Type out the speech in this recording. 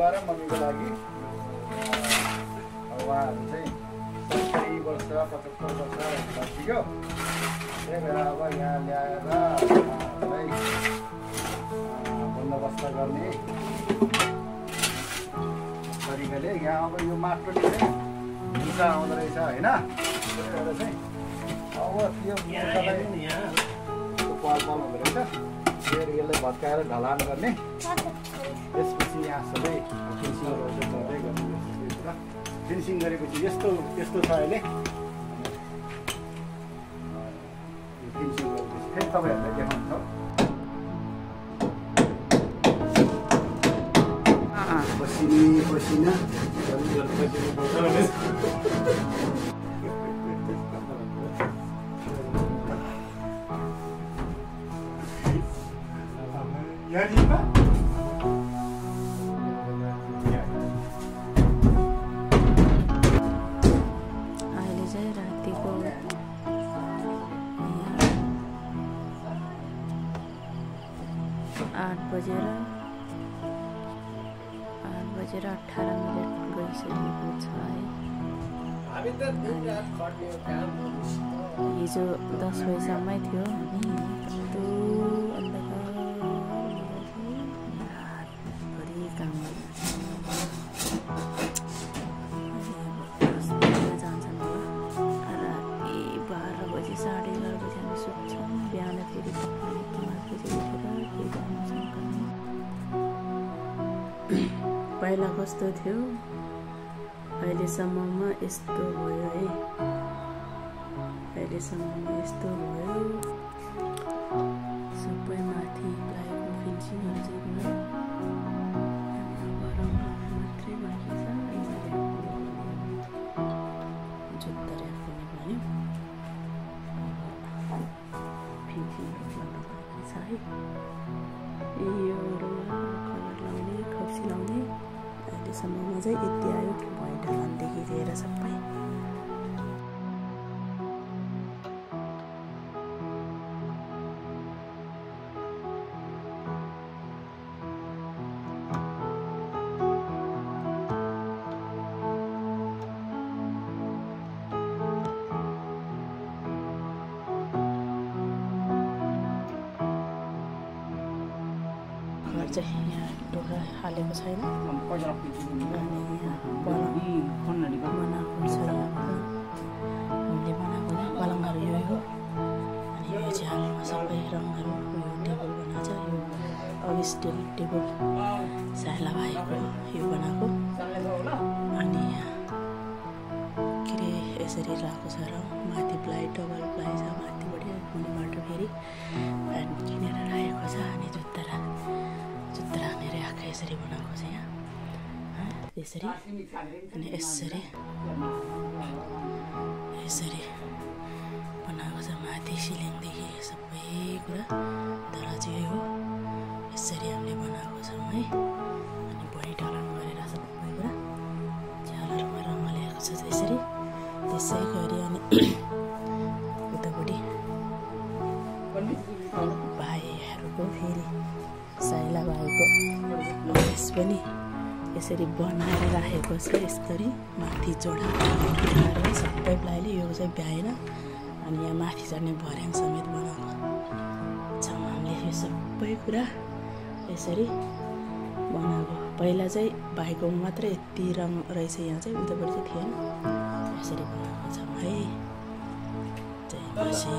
बुवा र मम्मीको लागि उहाँहरू चाहिँ 70 वर्ष 75 वर्ष भइसक्यो। त्यही भएर अब यहाँ ल्याएर बन्दोबस्त गर्ने तरिकाले यहाँ अब यो माटोले चाहिँ मुसा आउँदो रहेछ होइन। त्यही भएर चाहिँ अब त्यो मुसालाई पाल हुँदो रहेछ। फेरि यसलाई भत्काएर ढलान गर्ने, त्यसपछि यहाँ सबै फिनिसिङहरू गर्दै गर्ने। फिनिसिङ गरेपछि यस्तो छ अहिले। फिनिसिङ गरेपछि फेरि तपाईँहरूलाई देखाउँछ। पसिना अहिले चाहिँ रातिको 8 बजेर 18 मिनट गइसकेको छ है। हिजो 10 बजीसम्मै थियो हामी कस्तो रातभरि काम जान्छन् होला। राति 12 बजी 11:30 बजी हामी सुत्छौँ। बिहान फेरि 5 बजी उठेर के गर्छौँ। पहिला कस्तो थियो अहिलेसम्ममा यस्तो भयो है। अहिलेसम्ममा यस्तो भयो। सबै माथि प्लाइको फिनिसिङहरू चाहिँ भयो। मात्रै बाँकी छ। जुत्ता ऱ्याक पनि भन्यो। फिनिसिङहरू गर्न बाँकी छ है। यो कलर लाउने, खप्सी लाउने अहिलेसम्ममा चाहिँ यति आयो। भुइँ ढलानदेखि लिएर सबै घर चाहिँ यहाँ ढोका हालेको छैन। अनि यहाँ बनाएको छ। हामीले बनाएको पलङहरू यो हो। अनि यो चाहिँ हालमा सबै रङहरू। यो टेबल बनाएको छ। यो अघि स्टिल टेबल साइला भाइको यो बनाएको। अनि यहाँ के अरे यसरी लगाएको छ रङ। माथि प्लाई डबल प्लाई छ माथिबाट। मुनिबाट फेरि प्यान्ट किनेर राखेको छ। अनि जुत्ता राख्ने राखेर यसरी बनाएको छ यहाँ। यसरी अनि यसरी बनाएको छ। माथि सिलिङदेखि सबै कुरा दरवाजा यही हो। यसरी हामीले बनाएको छौँ है। अनि भुइँ ढलान गरेर सबै कुरा झालरमा रङ हालेको छ। त्यसै गरी अनि उतापट्टि भाइहरूको फेरि साइला भाइको अफिस पनि यसरी बनाएर राखेको छ। यसरी माथि जोडाएर सबै प्लाइले यो चाहिँ भ्याएर अनि यहाँ माथि चढ्ने भर्याङ समेत बनाएको छौँ हामीले। यो सबै कुरा यसरी बनाएको। पहिला चाहिँ भाइको मात्रै यति रङ रहेछ। यहाँ चाहिँ उतापट्टि चाहिँ थिएन। यसरी बनाएको छौँ है। जय मसी।